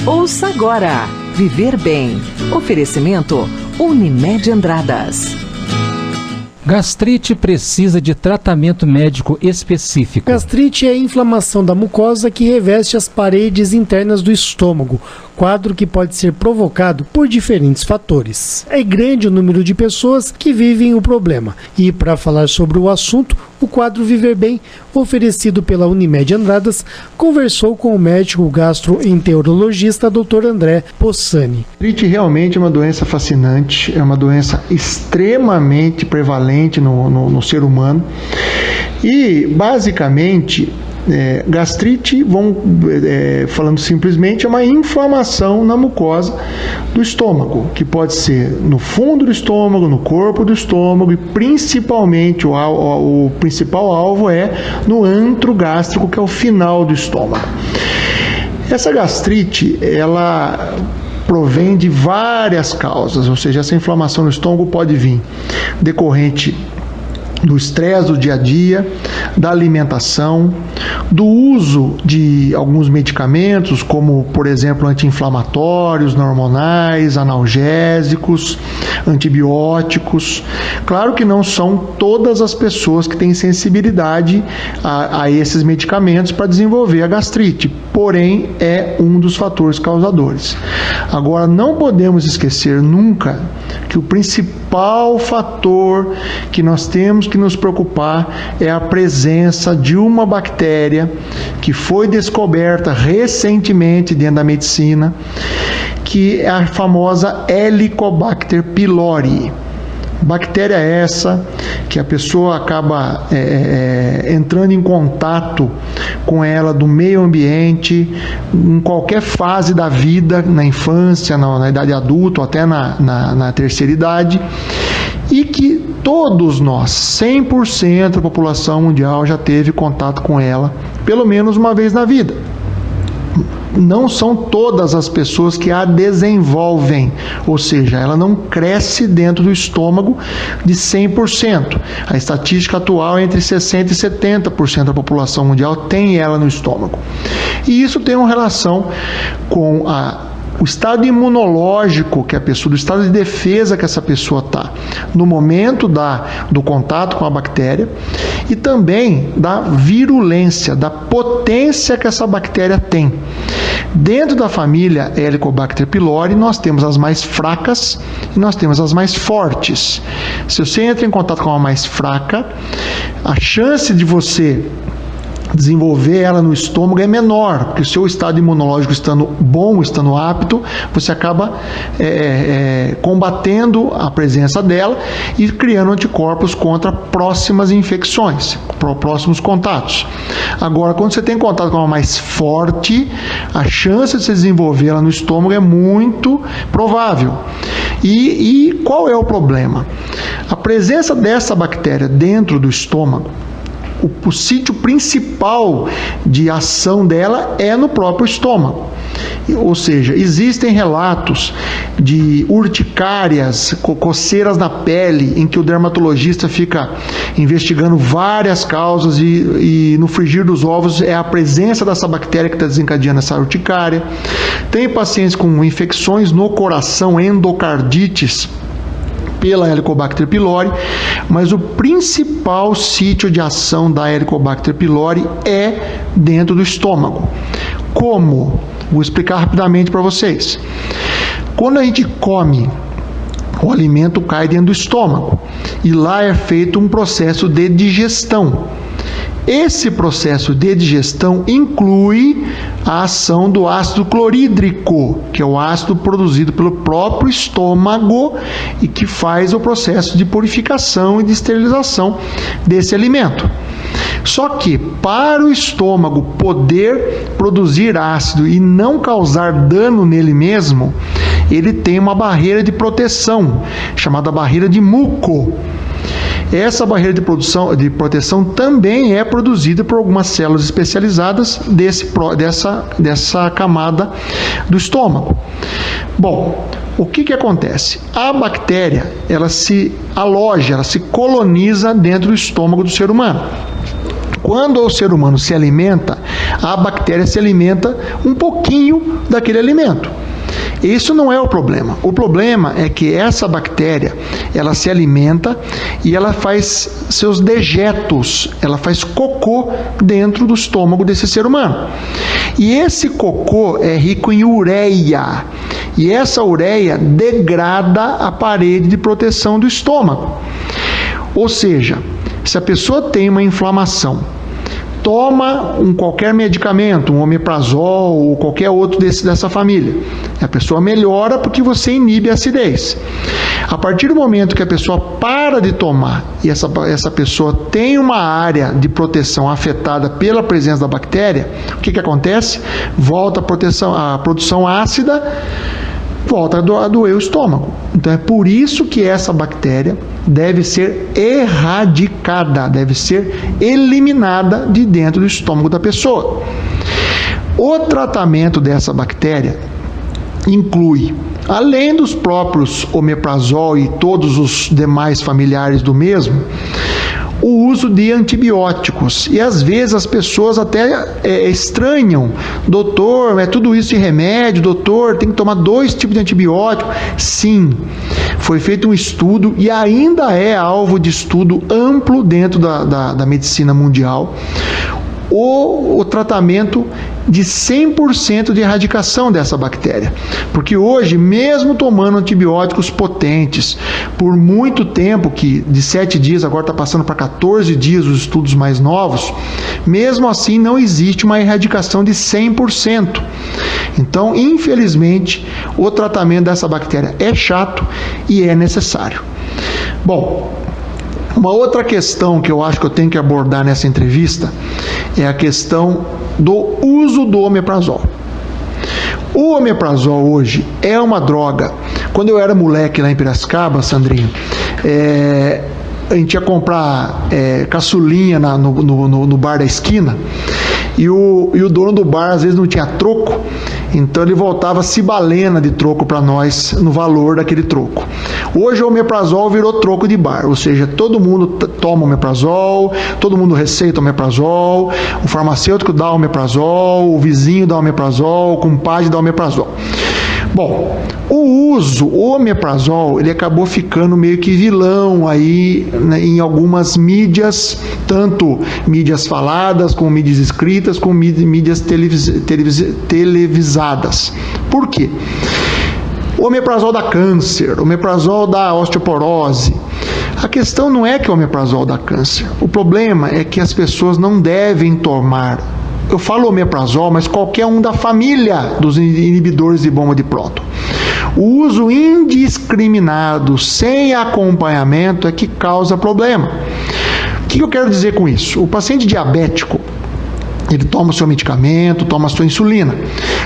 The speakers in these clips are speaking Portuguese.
Ouça agora, Viver Bem. Oferecimento Unimed Andradas. Gastrite precisa de tratamento médico específico. Gastrite é a inflamação da mucosa que reveste as paredes internas do estômago, quadro que pode ser provocado por diferentes fatores. É grande o número de pessoas que vivem o problema. E para falar sobre o assunto, o quadro Viver Bem, oferecido pela Unimed Andradas, conversou com o médico gastroenterologista Dr. André Possani. Gastrite realmente é uma doença fascinante, é uma doença extremamente prevalente no ser humano e, basicamente, gastrite, falando simplesmente, é uma inflamação na mucosa do estômago, que pode ser no fundo do estômago, no corpo do estômago e principalmente o principal alvo é no antro gástrico, que é o final do estômago. Essa gastrite, ela provém de várias causas, ou seja, essa inflamação no estômago pode vir decorrente do estresse do dia a dia, da alimentação, do uso de alguns medicamentos, como, por exemplo, anti-inflamatórios, hormonais, analgésicos, antibióticos. Claro que não são todas as pessoas que têm sensibilidade a esses medicamentos para desenvolver a gastrite, porém é um dos fatores causadores. Agora, não podemos esquecer nunca que o principal fator que nós temos que nos preocupar é a presença de uma bactéria que foi descoberta recentemente dentro da medicina, que é a famosa Helicobacter pylori. Bactéria essa que a pessoa acaba entrando em contato com ela do meio ambiente, em qualquer fase da vida, na infância, na idade adulta, ou até na terceira idade, e que todos nós, 100% da população mundial já teve contato com ela, pelo menos uma vez na vida. Não são todas as pessoas que a desenvolvem, ou seja, ela não cresce dentro do estômago de 100%. A estatística atual é entre 60% e 70% da população mundial tem ela no estômago. E isso tem uma relação com o estado imunológico que a pessoa, do estado de defesa que essa pessoa está no momento do contato com a bactéria e também da virulência, da potência que essa bactéria tem. Dentro da família Helicobacter pylori, nós temos as mais fracas e nós temos as mais fortes. Se você entra em contato com a mais fraca, a chance de você desenvolver ela no estômago é menor, porque o seu estado imunológico estando bom, estando apto, você acaba combatendo a presença dela e criando anticorpos contra próximas infecções, próximos contatos. Agora, quando você tem contato com uma mais forte, a chance de você desenvolver ela no estômago é muito provável. E qual é o problema? A presença dessa bactéria dentro do estômago, o sítio principal de ação dela é no próprio estômago. Ou seja, existem relatos de urticárias, coceiras na pele, em que o dermatologista fica investigando várias causas e no frigir dos ovos é a presença dessa bactéria que está desencadeando essa urticária. Tem pacientes com infecções no coração, endocardites, pela Helicobacter pylori, mas o principal sítio de ação da Helicobacter pylori é dentro do estômago. Como? Vou explicar rapidamente para vocês. Quando a gente come, o alimento cai dentro do estômago e lá é feito um processo de digestão. Esse processo de digestão inclui a ação do ácido clorídrico, que é o ácido produzido pelo próprio estômago e que faz o processo de purificação e de esterilização desse alimento. Só que para o estômago poder produzir ácido e não causar dano nele mesmo, ele tem uma barreira de proteção, chamada barreira de muco. Essa barreira de proteção também é produzida por algumas células especializadas dessa camada do estômago. Bom, o que acontece? A bactéria, ela se aloja, ela se coloniza dentro do estômago do ser humano. Quando o ser humano se alimenta, a bactéria se alimenta um pouquinho daquele alimento. Isso não é o problema. O problema é que essa bactéria, ela se alimenta e ela faz seus dejetos, ela faz cocô dentro do estômago desse ser humano. E esse cocô é rico em ureia. E essa ureia degrada a parede de proteção do estômago. Ou seja, se a pessoa tem uma inflamação, toma qualquer medicamento, um omeprazol ou qualquer outro dessa família, a pessoa melhora porque você inibe a acidez. A partir do momento que a pessoa para de tomar e essa pessoa tem uma área de proteção afetada pela presença da bactéria, o que acontece? Volta a produção ácida, volta a doer o estômago. Então é por isso que essa bactéria deve ser erradicada, deve ser eliminada de dentro do estômago da pessoa. O tratamento dessa bactéria inclui, além dos próprios omeprazol e todos os demais familiares do mesmo, o uso de antibióticos. E às vezes as pessoas até estranham: doutor, é tudo isso de remédio, doutor, tem que tomar 2 tipos de antibiótico. Sim, foi feito um estudo e ainda é alvo de estudo amplo dentro da medicina mundial, o tratamento de 100% de erradicação dessa bactéria. Porque hoje, mesmo tomando antibióticos potentes por muito tempo, que de 7 dias agora está passando para 14 dias os estudos mais novos, mesmo assim não existe uma erradicação de 100%. Então, infelizmente, o tratamento dessa bactéria é chato e é necessário. Bom, uma outra questão que eu acho que eu tenho que abordar nessa entrevista é a questão do uso do omeprazol. O omeprazol hoje é uma droga. Quando eu era moleque lá em Piracicaba, Sandrinho, a gente ia comprar caçulinha no bar da esquina e o dono do bar às vezes não tinha troco, então ele voltava cibalena de troco para nós no valor daquele troco. Hoje o omeprazol virou troco de bar, ou seja, todo mundo toma omeprazol, todo mundo receita omeprazol, o farmacêutico dá omeprazol, o vizinho dá omeprazol, o compadre dá omeprazol. Bom, o omeprazol, ele acabou ficando meio que vilão aí, né, em algumas mídias, tanto mídias faladas, como mídias escritas, como mídias televisadas. Por quê? O omeprazol dá câncer, o omeprazol dá osteoporose. A questão não é que o omeprazol dá câncer. O problema é que as pessoas não devem tomar. Eu falo omeprazol, mas qualquer um da família dos inibidores de bomba de próton. O uso indiscriminado, sem acompanhamento, é que causa problema. O que eu quero dizer com isso? O paciente diabético, ele toma o seu medicamento, toma a sua insulina.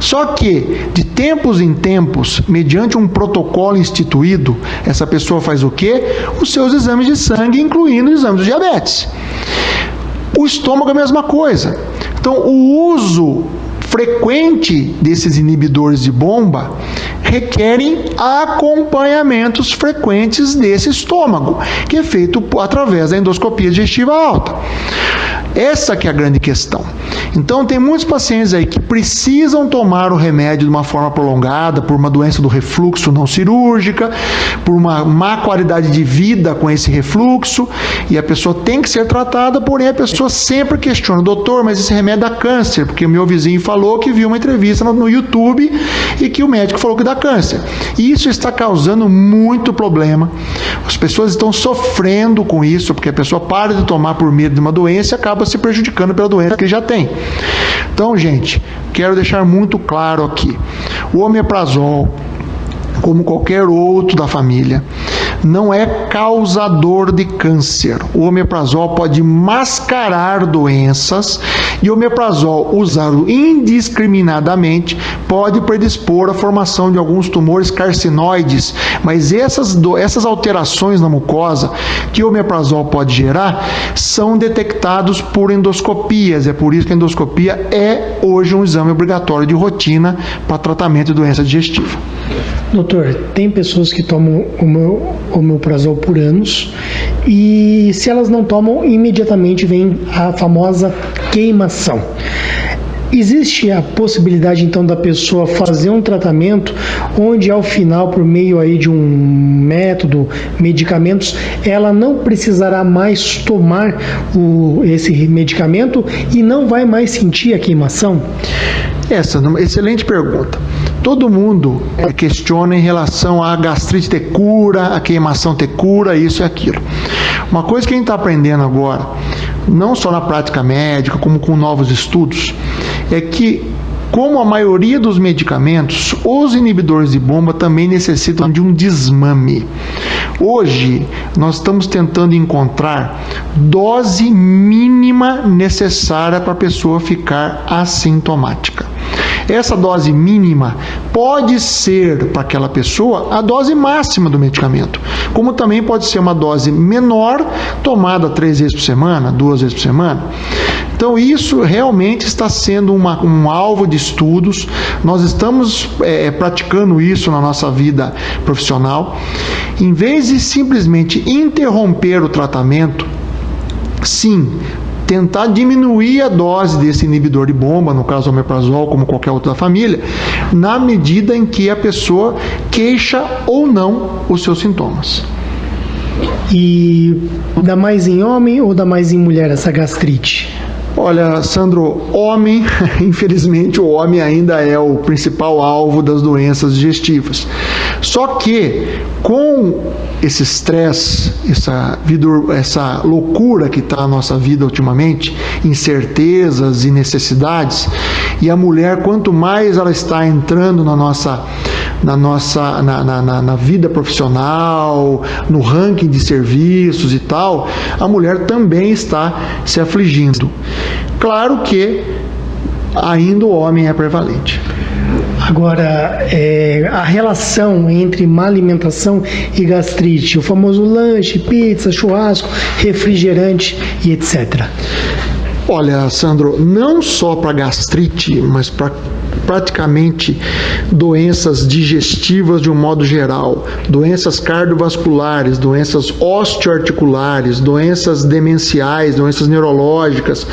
Só que, de tempos em tempos, mediante um protocolo instituído, essa pessoa faz o quê? Os seus exames de sangue, incluindo os exames de diabetes. O estômago é a mesma coisa. Então, o uso frequente desses inibidores de bomba requerem acompanhamentos frequentes desse estômago, que é feito através da endoscopia digestiva alta. Essa que é a grande questão. Então, tem muitos pacientes aí que precisam tomar o remédio de uma forma prolongada, por uma doença do refluxo não cirúrgica, por uma má qualidade de vida com esse refluxo, e a pessoa tem que ser tratada, porém a pessoa sempre questiona: doutor, mas esse remédio dá câncer, porque o meu vizinho falou que viu uma entrevista no YouTube e que o médico falou que dá câncer. E isso está causando muito problema. As pessoas estão sofrendo com isso, porque a pessoa para de tomar por medo de uma doença e acaba se prejudicando pela doença que já tem. Então, gente, quero deixar muito claro aqui: o omeprazol, como qualquer outro da família, não é causador de câncer. O omeprazol pode mascarar doenças e o omeprazol usado indiscriminadamente pode predispor à formação de alguns tumores carcinoides, mas essas alterações na mucosa que o omeprazol pode gerar são detectados por endoscopias. É por isso que a endoscopia é hoje um exame obrigatório de rotina para tratamento de doença digestiva. Doutor, tem pessoas que tomam omeprazol por anos e se elas não tomam, imediatamente vem a famosa queimação. Existe a possibilidade, então, da pessoa fazer um tratamento onde, ao final, por meio aí de um método, medicamentos, ela não precisará mais tomar esse medicamento e não vai mais sentir a queimação? Essa é uma excelente pergunta. Todo mundo questiona em relação a gastrite ter cura, a queimação ter cura, isso e aquilo. Uma coisa que a gente está aprendendo agora, não só na prática médica, como com novos estudos, é que, como a maioria dos medicamentos, os inibidores de bomba também necessitam de um desmame. Hoje, nós estamos tentando encontrar dose mínima necessária para a pessoa ficar assintomática. Essa dose mínima pode ser para aquela pessoa a dose máxima do medicamento, como também pode ser uma dose menor, tomada 3 vezes por semana, 2 vezes por semana. Então isso realmente está sendo um alvo de estudos. Nós estamos praticando isso na nossa vida profissional. Em vez de simplesmente interromper o tratamento, sim, tentar diminuir a dose desse inibidor de bomba, no caso o omeprazol, como qualquer outro da família, na medida em que a pessoa queixa ou não os seus sintomas. E dá mais em homem ou dá mais em mulher essa gastrite? Olha, Sandro, homem, infelizmente o homem ainda é o principal alvo das doenças digestivas. Só que com esse estresse, essa loucura que está na nossa vida ultimamente, incertezas e necessidades, e a mulher, quanto mais ela está entrando na vida profissional, no ranking de serviços e tal, a mulher também está se afligindo. Claro que ainda o homem é prevalente. Agora, a relação entre má alimentação e gastrite, o famoso lanche, pizza, churrasco, refrigerante e etc. Olha, Sandro, não só para gastrite, mas para praticamente doenças digestivas de um modo geral, doenças cardiovasculares, doenças osteoarticulares, doenças demenciais, doenças neurológicas,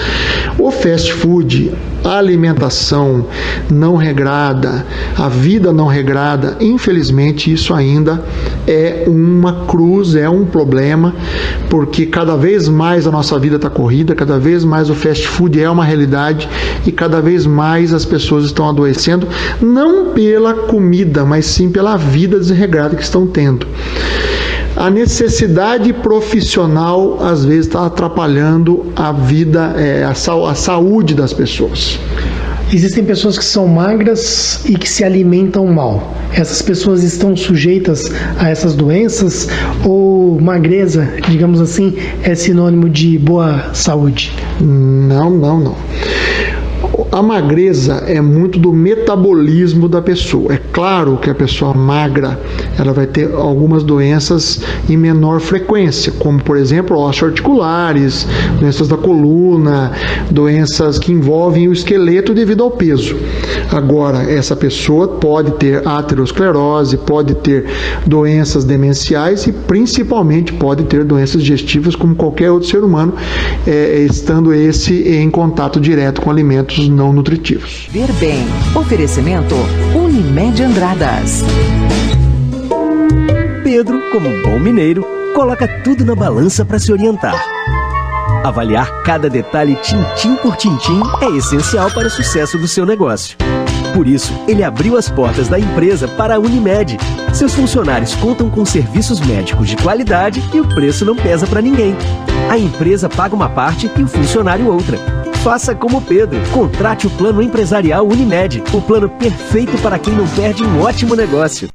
o fast food, a alimentação não regrada, a vida não regrada, infelizmente isso ainda é uma cruz, é um problema, porque cada vez mais a nossa vida está corrida, cada vez mais o fast food é uma realidade e cada vez mais as pessoas estão adoecendo, não pela comida, mas sim pela vida desregrada que estão tendo. A necessidade profissional às vezes está atrapalhando a vida, a saúde das pessoas. Existem pessoas que são magras e que se alimentam mal. Essas pessoas estão sujeitas a essas doenças ou magreza, digamos assim, é sinônimo de boa saúde? Não. A magreza é muito do metabolismo da pessoa. É claro que a pessoa magra, ela vai ter algumas doenças em menor frequência, como por exemplo osteoarticulares, doenças da coluna, doenças que envolvem o esqueleto devido ao peso. Agora, essa pessoa pode ter aterosclerose, pode ter doenças demenciais e principalmente pode ter doenças digestivas como qualquer outro ser humano, estando em contato direto com alimentos não nutritivos. Ver bem. Oferecimento Unimed Andradas. Pedro, como bom mineiro, coloca tudo na balança para se orientar. Avaliar cada detalhe tintim por tintim é essencial para o sucesso do seu negócio. Por isso, ele abriu as portas da empresa para a Unimed. Seus funcionários contam com serviços médicos de qualidade e o preço não pesa para ninguém. A empresa paga uma parte e o funcionário outra. Faça como Pedro. Contrate o plano empresarial Unimed, o plano perfeito para quem não perde um ótimo negócio.